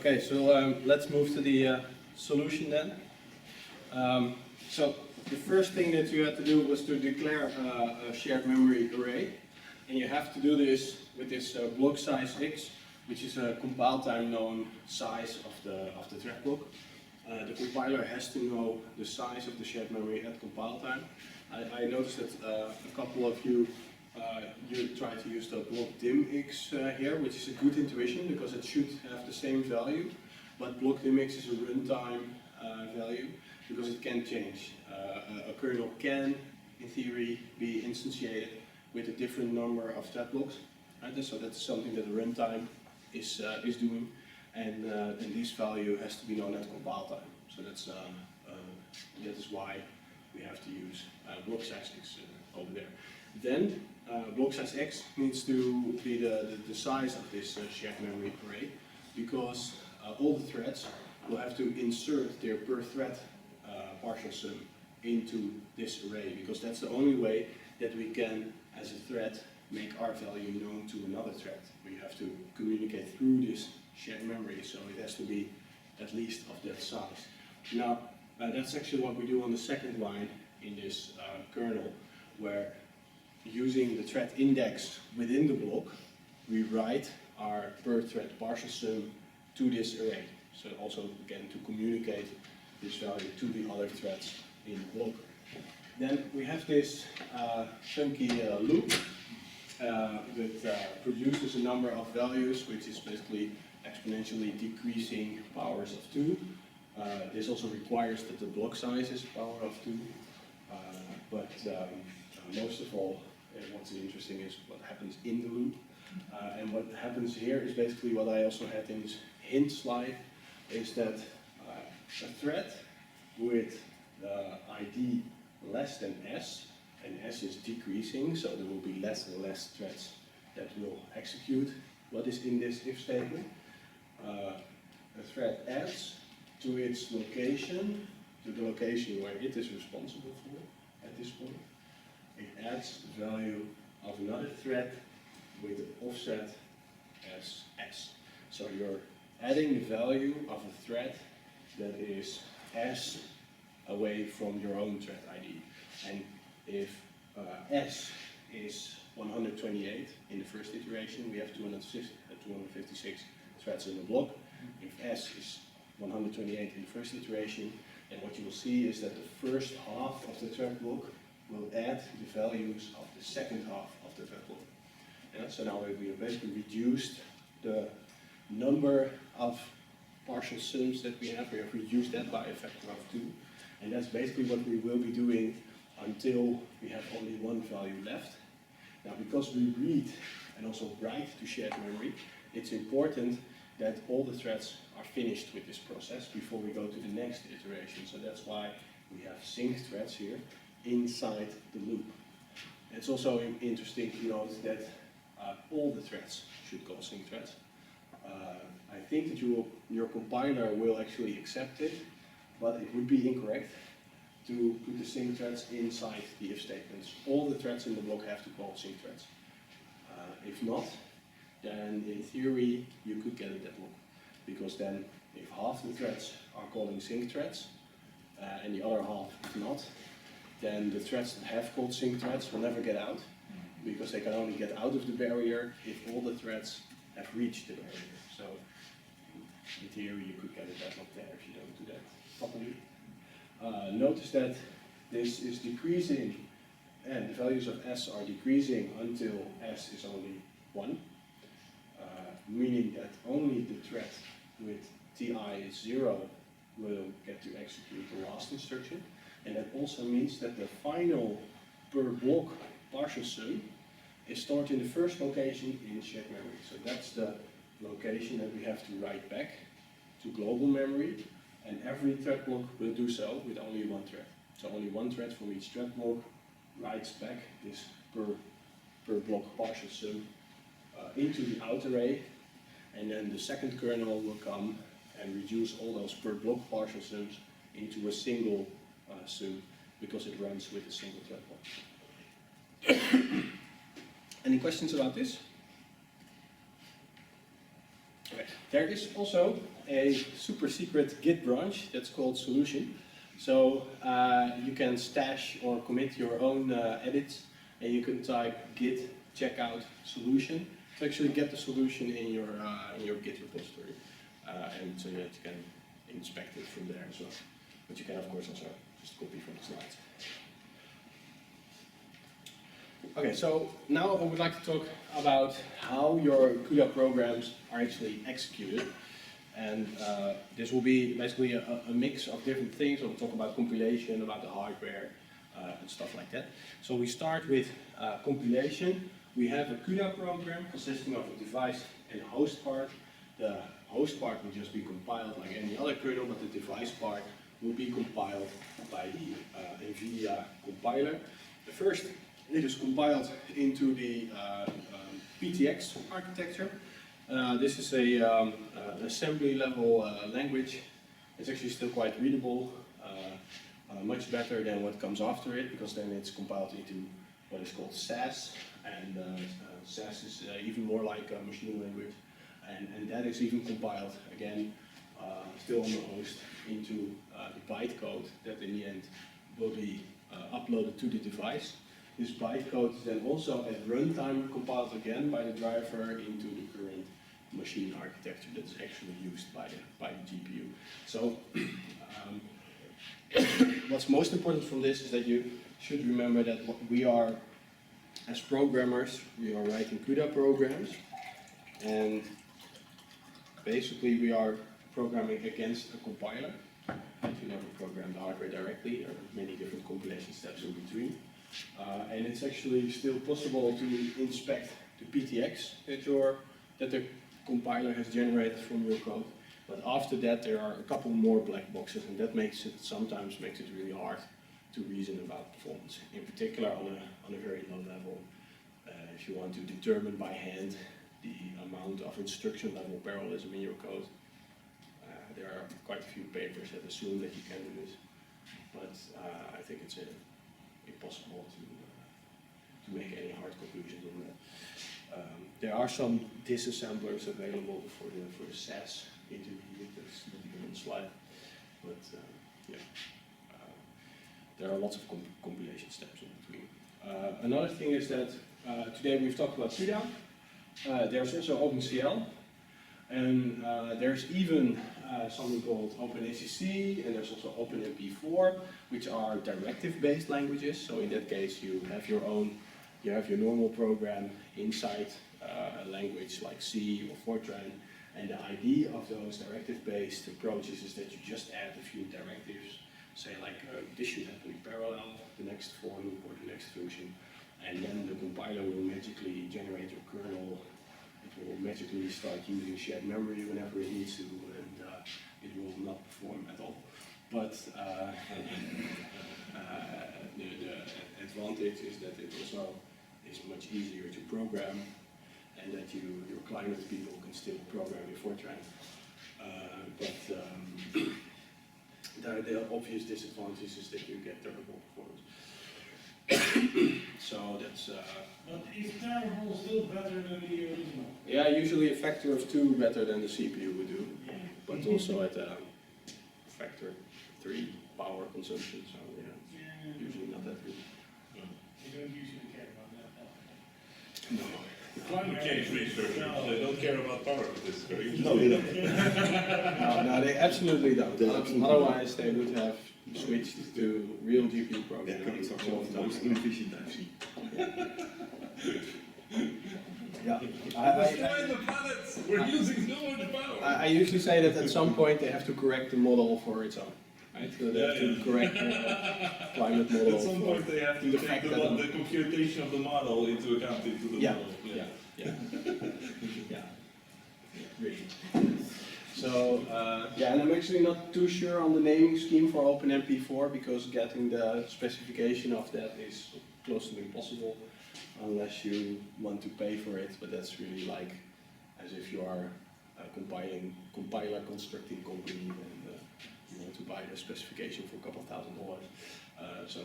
Okay, so let's move to the solution then. So the first thing that you had to do was to declare a shared memory array, and you have to do this with this block size x, which is a compile time known size of the thread block. The compiler has to know the size of the shared memory at compile time. I noticed that a couple of you try to use the block dimx here, which is a good intuition because it should have the same value, but block dimx is a runtime value because it can change. A kernel can, in theory, be instantiated with a different number of thread blocks, right? So that's something that the runtime is doing, and this value has to be known at compile time. So that is why we have to use block size x over there. Then block size x needs to be the size of this shared memory array, because all the threads will have to insert their per thread partial sum into this array, because that's the only way that we can, as a thread, make our value known to another thread. We have to communicate through this shared memory, so it has to be at least of that size. Now, that's actually what we do on the second line in this kernel, where using the thread index within the block, we write our per thread partial sum to this array. So also, again, to communicate this value to the other threads in the block. Then we have this chunky loop that produces a number of values, which is basically exponentially decreasing powers of 2. This also requires that the block size is a power of 2. But most of all, what's interesting is what happens in the loop. And what happens here is basically what I also had in this hint slide, is that a thread with the ID less than s, and s is decreasing, so there will be less and less threads that will execute what is in this if statement. A thread adds to its location, to the location where it is responsible for at this point. It adds the value of another thread with an offset as s. So you're adding the value of a thread that is s away from your own thread ID. And if s is 128 in the first iteration, we have 256 threads in the block. If s is 128 in the first iteration, and what you will see is that the first half of the thread block will add the values of the second half of the thread block. Yeah, so now we have basically reduced the number of partial sums that we have. We have reduced that by a factor of 2. And that's basically what we will be doing until we have only one value left. Now, because we read and also write to shared memory, it's important that all the threads are finished with this process before we go to the next iteration. So that's why we have sync threads here inside the loop. It's also interesting to note that all the threads should call sync threads. I think that your compiler will actually accept it, but it would be incorrect to put the sync threads inside the if statements. All the threads in the block have to call sync threads. If not, then in theory you could get a deadlock, because then if half the threads are calling sync threads and the other half is not, then the threads that have called sync threads will never get out, because they can only get out of the barrier if all the threads have reached the barrier. So in theory you could get a deadlock there if you don't do that properly. Notice that this is decreasing, and the values of s are decreasing until s is only 1, meaning that only the thread with ti is 0 will get to execute the last instruction. And that also means that the final per block partial sum is stored in the first location in shared memory. So that's the location that we have to write back to global memory, and every thread block will do so with only one thread. So only one thread from each thread block writes back this per block partial sum into the out array, and then the second kernel will come and reduce all those per block partial sums into a single sum, because it runs with a single thread block. Any questions about this? Okay. There is also a super secret Git branch that's called solution. So you can stash or commit your own edits, and you can type git checkout solution to actually get the solution in your Git repository, and so that you can inspect it from there as well. But you can of course also just copy from the slides. Okay, so now I would like to talk about how your CUDA programs are actually executed. And this will be basically a mix of different things. We'll talk about compilation, about the hardware, and stuff like that. So we start with compilation. We have a CUDA program consisting of a device and host part. The host part will just be compiled like any other kernel, but the device part will be compiled by the NVIDIA compiler. First, it is compiled into the PTX architecture. This is an assembly level language. It's actually still quite readable, much better than what comes after it, because then it's compiled into what is called SAS, and SAS is even more like a machine language, and that is even compiled again, still on the host, into the bytecode that in the end will be uploaded to the device. This bytecode is then also at runtime compiled again by the driver into the current machine architecture that's actually used by the GPU. So what's most important from this is that you should remember that we are, as programmers, we are writing CUDA programs, and basically we are programming against a compiler. You never program the hardware directly. There are many different compilation steps in between. And it's actually still possible to inspect the PTX that the compiler has generated from your code. But after that, there are a couple more black boxes, and that sometimes makes it really hard to reason about performance. In particular, on a very low level, if you want to determine by hand the amount of instruction level parallelism in your code, there are quite a few papers that assume that you can do this. But I think it's impossible to make any hard conclusions on that. There are some disassemblers available for the SAS intermediate that's on the slide, but there are lots of compilation steps in between. Another thing is that today we've talked about CUDA. There's also OpenCL, and there's even something called OpenACC, and there's also OpenMP4, which are directive-based languages. So in that case, you have your normal program inside a language like C or Fortran, and the idea of those directive-based approaches is that you just add a few directives, say like this should happen in parallel, the next for loop or the next function, and then the compiler will magically generate your kernel. It will magically start using shared memory whenever it needs to, and it will not perform at all. But the advantage is that it also is much easier to program, and that your climate people can still program in Fortran. The obvious disadvantage is that you get terrible performance. So that's. But is terrible still better than the original? Yeah, usually a factor of 2 better than the CPU would do, Yeah. but also at a factor 3 power consumption. So yeah, usually not that good. You don't usually care about that. No. Climate change researchers, they don't care about power with this, correct? No, they don't. No, they absolutely don't. They absolutely Otherwise, they would have switched to real GPU programming. It's also one of the most inefficient I've seen. Yeah. Destroy the planets! We're using so much power! I usually say that at some point they have to correct the model for its own. Right? So they have to correct the climate model. At some point they have to the take fact the computation of the model into account into the model. Yeah. Really. So, and I'm actually not too sure on the naming scheme for OpenMP4, because getting the specification of that is close to impossible unless you want to pay for it, but that's really like as if you are a compiler constructing company and you want to buy the specification for a couple $1,000. So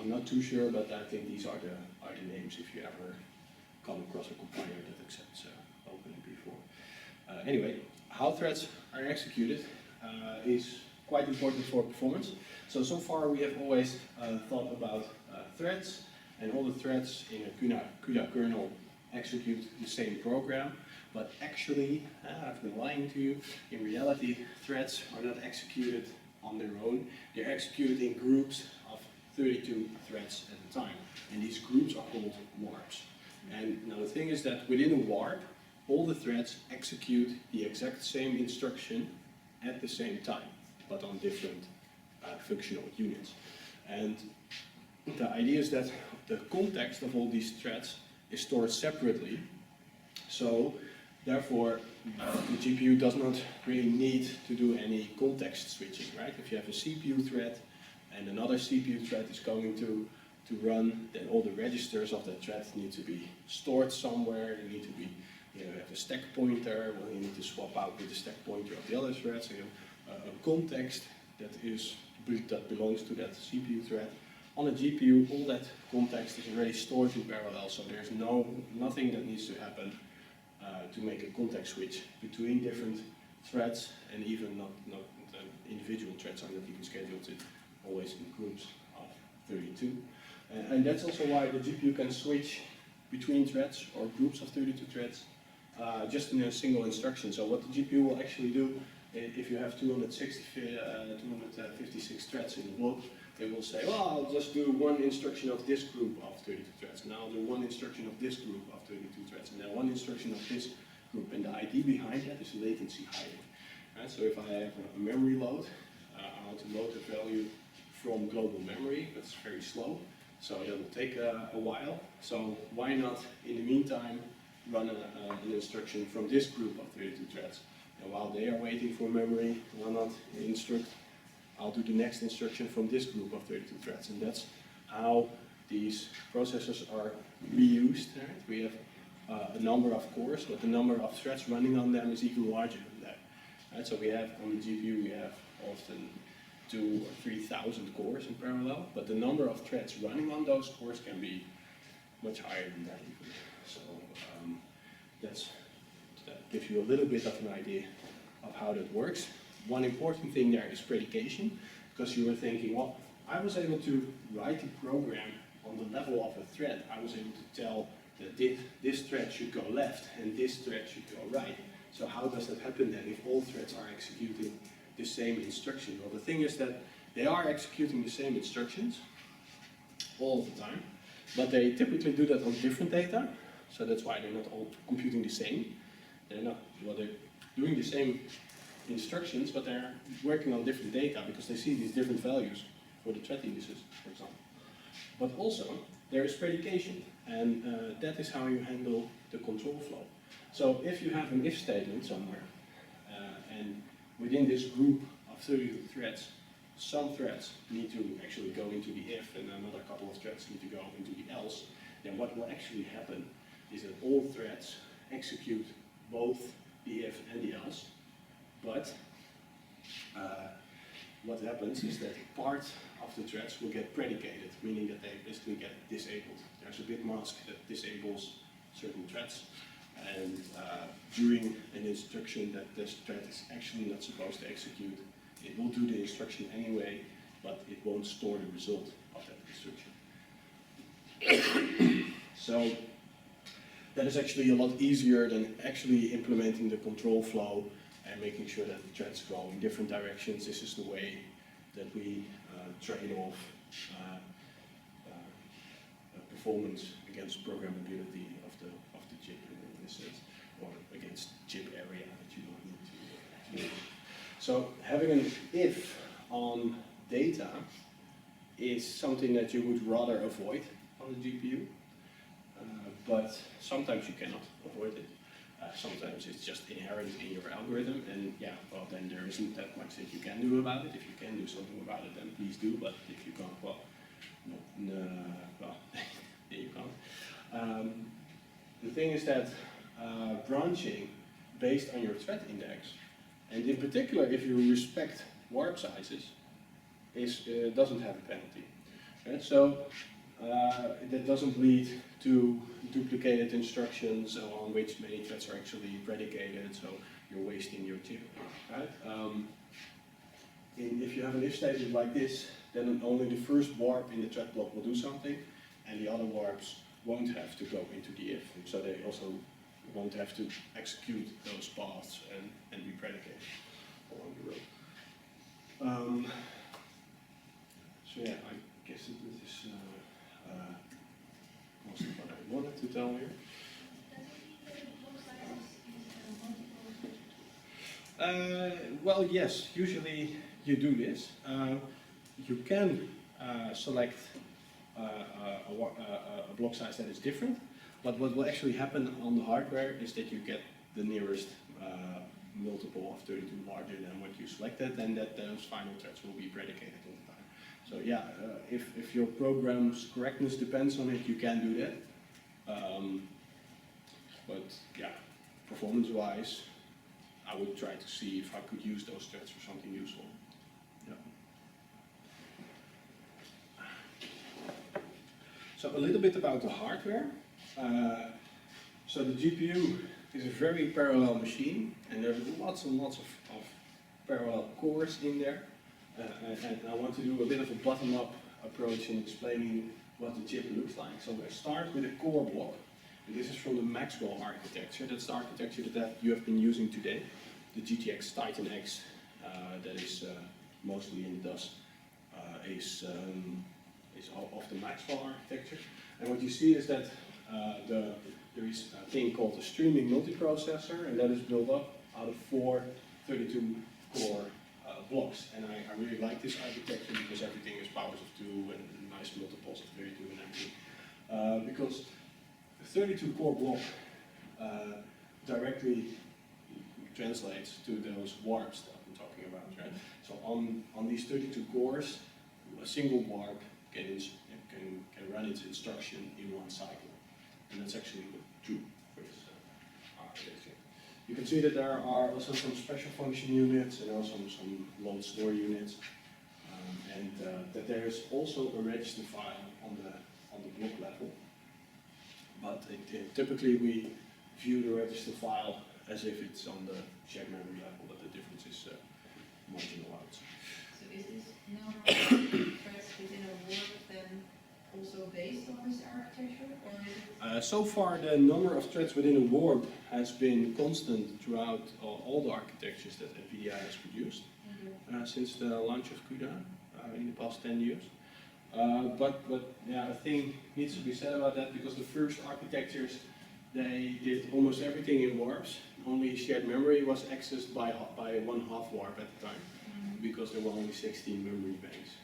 I'm not too sure, but I think these are the names if you ever come across a compiler that accepts OpenMP4. Anyway, how threads are executed is quite important for performance. So far we have always thought about threads, and all the threads in a CUDA kernel execute the same program. But actually, I've been lying to you, in reality threads are not executed on their own. They're executed in groups of 32 threads at a time. And these groups are called warps. And now the thing is that within a warp, all the threads execute the exact same instruction at the same time, but on different functional units. And the idea is that the context of all these threads is stored separately. So therefore, the GPU does not really need to do any context switching, right? If you have a CPU thread and another CPU thread is going to run, then all the registers of that thread need to be stored somewhere. They need to be, you have a stack pointer, well, you need to swap out with the stack pointer of the other thread. So you have a context that belongs to that CPU thread. On a GPU, all that context is already stored in parallel, so there's nothing that needs to happen to make a context switch between different threads, and even not individual threads are not even scheduled to always in groups of 32. And that's also why the GPU can switch between threads or groups of 32 threads just in a single instruction. So what the GPU will actually do, if you have 256 threads in the block, it will say, well, I'll just do one instruction of this group of 32 threads, and I'll do one instruction of this group of 32 threads, and then one instruction of this group. And the idea behind that is latency hiding. Right? So if I have a memory load, I want to load a value from global memory, that's very slow, so that will take a while. So why not, in the meantime, run an instruction from this group of 32 threads? And while they are waiting for memory, why not instruct, I'll do the next instruction from this group of 32 threads. And that's how these processors are reused. Right? We have a number of cores, but the number of threads running on them is even larger than that. Right? So we have, on the GPU, we have often 2,000 or 3,000 cores in parallel, but the number of threads running on those cores can be much higher than that even. So that gives you a little bit of an idea of how that works. One important thing there is predication, because you were thinking, well, I was able to write a program on the level of a thread. I was able to tell that this thread should go left and this thread should go right. So how does that happen then if all threads are executing the same instruction? Well, the thing is that they are executing the same instructions all the time, but they typically do that on different data. So that's why they're not all computing the same. They're doing the same instructions, but they're working on different data because they see these different values for the thread indices, for example. But also, there is predication, and that is how you handle the control flow. So if you have an if statement somewhere, and within this group of 32 threads, some threads need to actually go into the if, and another couple of threads need to go into the else, then what will actually happen is that all threads execute both the if and the else, but what happens is that part of the threads will get predicated, meaning that they basically get disabled. There's a bit mask that disables certain threads, and during an instruction that this thread is actually not supposed to execute, it will do the instruction anyway, but it won't store the result of that instruction. So that is actually a lot easier than actually implementing the control flow and making sure that the threads go in different directions. This is the way that we trade off performance against programmability of the chip in this sense, or against chip area that you don't need to use. So having an if on data is something that you would rather avoid on the GPU, but sometimes you cannot avoid it. Sometimes it's just inherent in your algorithm, and yeah, well, then there isn't that much that you can do about it. If you can do something about it, then please do, but if you can't, well, well, then you can't. The thing is that branching based on your thread index, and in particular if you respect warp sizes, doesn't have a penalty. Right? So that doesn't lead to duplicated instructions on which many threads are actually predicated, so you're wasting your chip, right? If you have an if statement like this, then only the first warp in the thread block will do something, and the other warps won't have to go into the if, so they also won't have to execute those paths and be predicated along the road. So yeah, I guess this is most of what I wanted to tell here. Well, yes, usually you do this. You can select a block size that is different, but what will actually happen on the hardware is that you get the nearest multiple of 32 larger than what you selected, and that those final threads will be predicated all the time. So yeah, if your program's correctness depends on it, you can do that. But yeah, performance-wise, I would try to see if I could use those threads for something useful. Yeah. So a little bit about the hardware. So the GPU is a very parallel machine, and there's lots and lots of parallel cores in there. And I want to do a bit of a bottom-up approach in explaining what the chip looks like. So I start with a core block. And this is from the Maxwell architecture. That's the architecture that you have been using today. The GTX Titan X, that is mostly in DOS, is of the Maxwell architecture. And what you see is that there is a thing called a streaming multiprocessor, and that is built up out of 4 32-core blocks. And I really like this architecture because everything is powers of 2 and nice multiples of 32 and everything. Because the 32-core block directly translates to those warps that I'm talking about, right? So on these 32 cores, a single warp can run its instruction in one cycle. And that's actually true for this architecture. You can see that there are also some special function units and also some load store units, and that there is also a register file on the block level. But typically we view the register file as if it's on the shared memory level, but the difference is marginal out. So is this number of threads within a warp then also based on this architecture, or is it? So far, the number of threads within a warp has been constant throughout all the architectures that NVIDIA has produced since the launch of CUDA in the past 10 years. But yeah, a thing needs to be said about that, because the first architectures, they did almost everything in warps. Only shared memory was accessed by 1/2 warp at the time, because there were only 16 memory banks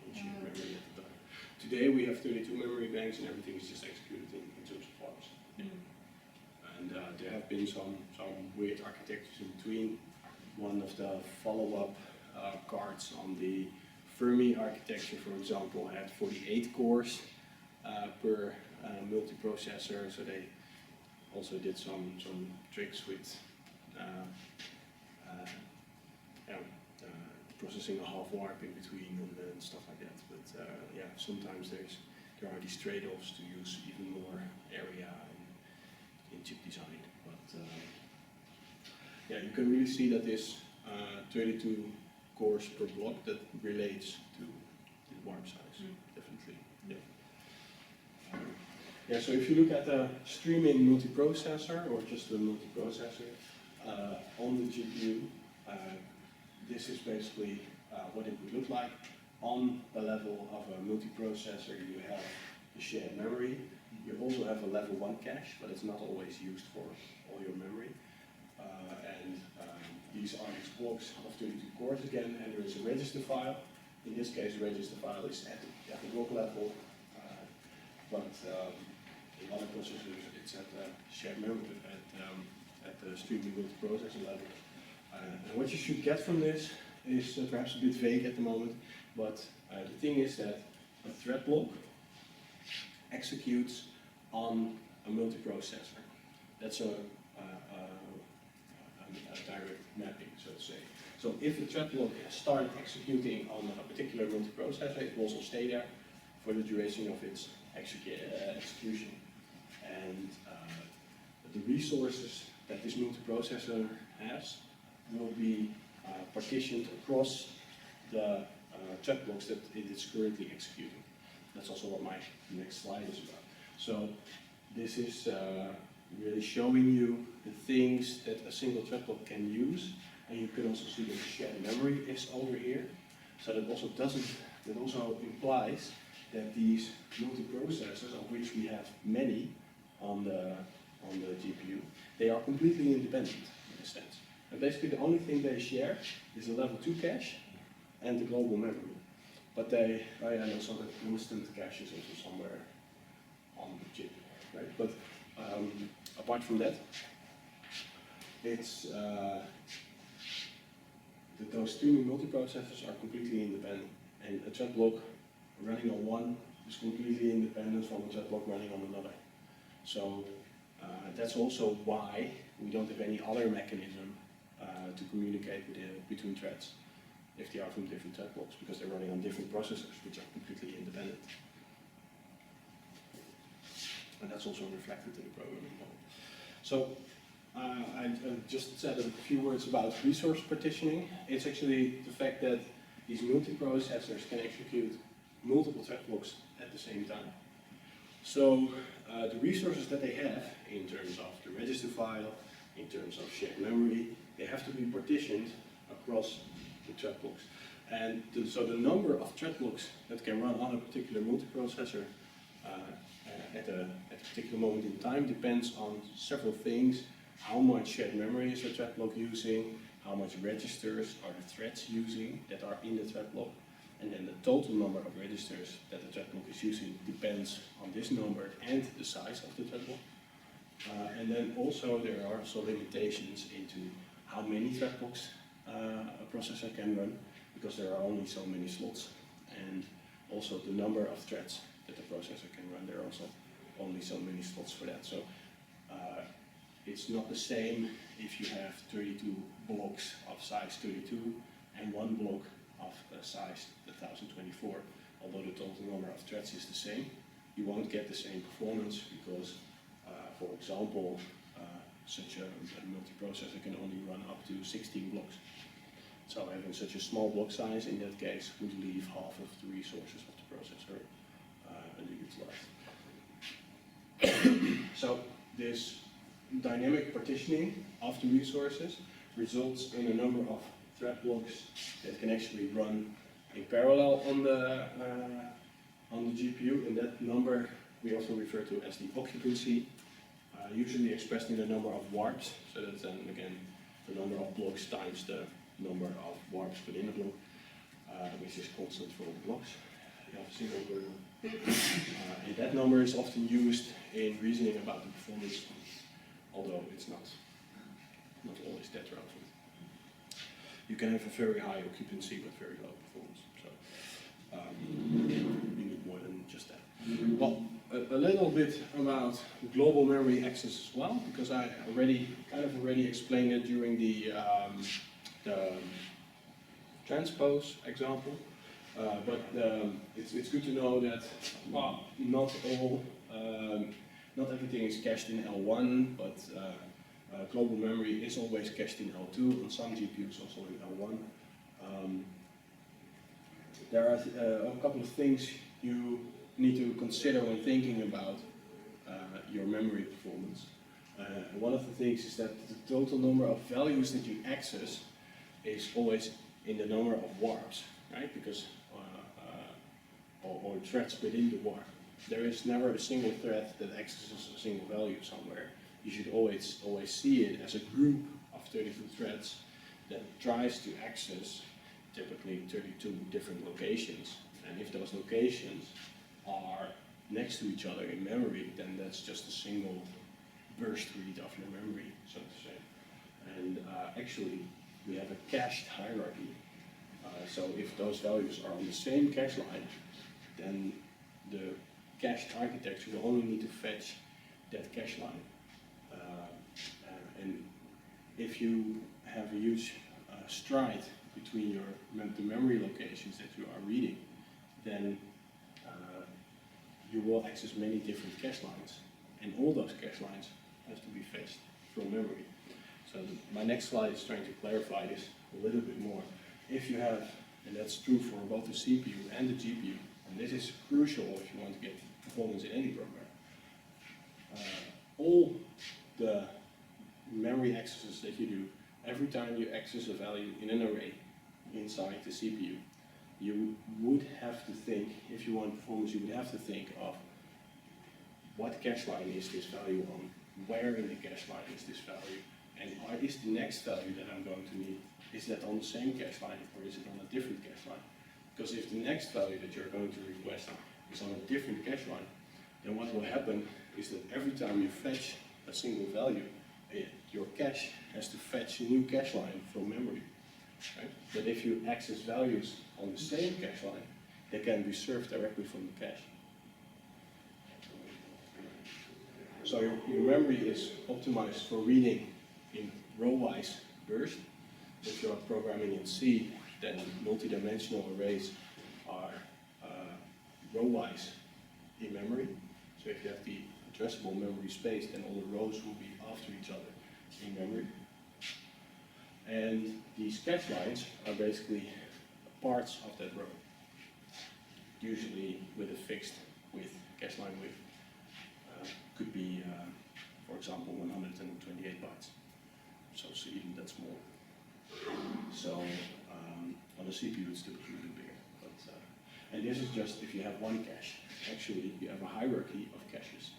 in shared memory at the time. Today we have 32 memory banks, and everything is just executed in terms of warps. And there have been some weird architectures in between. One of the follow-up cards on the Fermi architecture, for example, had 48 cores per multiprocessor, so they also did some tricks with processing a 1/2 warp in between and stuff like that. But yeah, sometimes there are these trade-offs to use even more area in chip design. But yeah, you can really see that this 32 cores per block that relates to the warp size, definitely. Yeah. Yeah, so if you look at a streaming multiprocessor or just a multiprocessor on the GPU, this is basically what it would look like. On the level of a multiprocessor, you have the shared memory. You also have a level 1 cache, but it's not always used for all your memory. These are these blocks of 32 cores again, and there is a register file. In this case, the register file is at the block level, but in other processors, it's at the shared memory, at the streaming multiprocessor level. And what you should get from this is perhaps a bit vague at the moment, but the thing is that a thread block executes on a multiprocessor. That's a direct mapping, so to say. So if the thread block started executing on a particular multiprocessor, it will also stay there for the duration of its execution. And the resources that this multiprocessor has will be partitioned across the thread blocks that it is currently executing. That's also what my next slide is about. So this is really showing you the things that a single thread block can use, and you can also see that the shared memory is over here. So that also implies that these multiprocessors, of which we have many on the GPU, they are completely independent in a sense. And basically the only thing they share is the level 2 cache and the global memory. But and also the constant cache is also somewhere on the chip, right? But apart from that, it's those two multiprocessors are completely independent, and a thread block running on one is completely independent from a thread block running on another. So that's also why we don't have any other mechanism to communicate between threads if they are from different thread blocks, because they're running on different processors which are completely independent. And that's also reflected in the programming model. So I just said a few words about resource partitioning. It's actually the fact that these multiprocessors can execute multiple thread blocks at the same time. So the resources that they have in terms of the register file, in terms of shared memory, they have to be partitioned across the thread blocks. And so the number of thread blocks that can run on a particular multiprocessor at a particular moment in time depends on several things. How much shared memory is the thread block using, how much registers are the threads using that are in the thread block, and then the total number of registers that the thread block is using depends on this number and the size of the thread block. And then also there are also limitations into how many thread blocks a processor can run, because there are only so many slots, and also the number of threads that the processor can run. There are also only so many slots for that. So it's not the same if you have 32 blocks of size 32 and one block of size 1024. Although the total number of threads is the same, you won't get the same performance because, for example, such a multiprocessor can only run up to 16 blocks. So having such a small block size in that case would leave half of the resources of the processor underutilized. So this dynamic partitioning of the resources results in a number of thread blocks that can actually run in parallel on the GPU, and that number we also refer to as the occupancy, usually expressed in the number of warps. So that's then again the number of blocks times the number of warps within a block, which is constant for all the blocks. You have a single kernel. And that number is often used in reasoning about the performance, although it's not always that relevant. You can have a very high occupancy but very low performance. So you need more than just that. Well, a little bit about global memory access as well, because I already explained it during the transpose example. But it's good to know that not everything is cached in L1, but global memory is always cached in L2, on some GPUs also in L1. There are a couple of things you need to consider when thinking about your memory performance. One of the things is that the total number of values that you access is always in the number of warps, right? Because or threads within the warp. There is never a single thread that accesses a single value somewhere. You should always see it as a group of 32 threads that tries to access typically 32 different locations. And if those locations are next to each other in memory, then that's just a single burst read of your memory, so to say. And actually, we have a cached hierarchy. So if those values are on the same cache line, then the cached architecture will only need to fetch that cache line. And if you have a huge stride between the memory locations that you are reading, then you will access many different cache lines, and all those cache lines have to be fetched from memory. So my next slide is trying to clarify this a little bit more. If you have, and that's true for both the CPU and the GPU, and this is crucial if you want to get performance in any program, all the memory accesses that you do, every time you access a value in an array inside the CPU, you would have to think, if you want performance, you would have to think of what cache line is this value on, where in the cache line is this value, and is the next value that I'm going to need, is that on the same cache line or is it on a different cache line? Because if the next value that you're going to request is on a different cache line, then what will happen is that every time you fetch a single value, your cache has to fetch a new cache line from memory. Right? But if you access values on the same cache line, they can be served directly from the cache. So your memory is optimized for reading in row-wise burst. If you're programming in C, then multi-dimensional arrays are row-wise in memory. So if you have the addressable memory space, then all the rows will be after each other in memory. And these cache lines are basically parts of that row, usually with a fixed width, cache line width. Could be, for example, 128 bytes. So even that's more. So on a CPU it's typically a bit bigger. But, and this is just if you have one cache. Actually, you have a hierarchy of caches.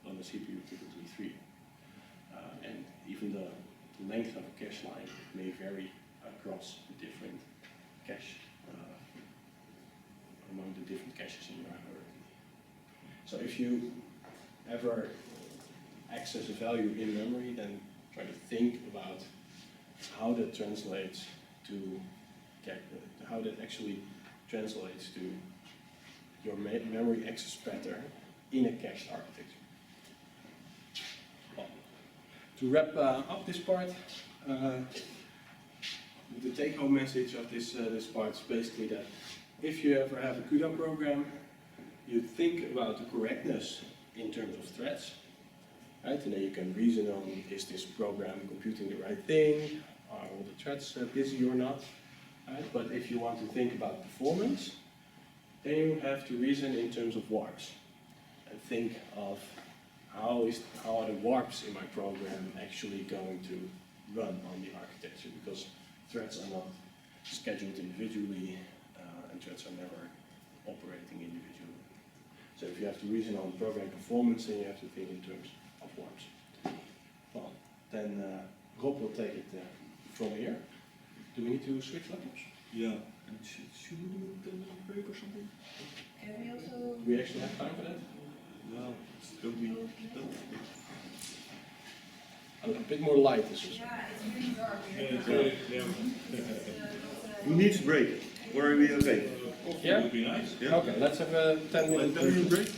On the CPU, typically 3. And even the length of a cache line may vary across the different cache, among the different caches in your hierarchy. So if you ever access a value in memory, then try to think about how that translates to, how that actually translates to your memory access pattern in a cached architecture. Well, to wrap up this part, the take-home message of this part is basically that if you ever have a CUDA program, you think about the correctness in terms of threads, right? And then you can reason on, is this program computing the right thing? Are all the threads busy or not? Right? But if you want to think about performance, then you have to reason in terms of warps and think of how are the warps in my program actually going to run on the architecture, because threads are not scheduled individually and threads are never operating individually. So if you have to reason on program performance, then you have to think in terms of warps. Well, then Rob will take it from here. Do we need to switch laptops? Yeah. And should we do it in a break or something? Can we also? Do we actually have time for that? No, don't we? A bit more light this is. Yeah, it's really dark Yeah, here. it's very, yeah. Who needs a break? Or are we okay? Coffee Yeah? would be nice. Yeah. Okay, let's have a 10-minute break. 10-minute break?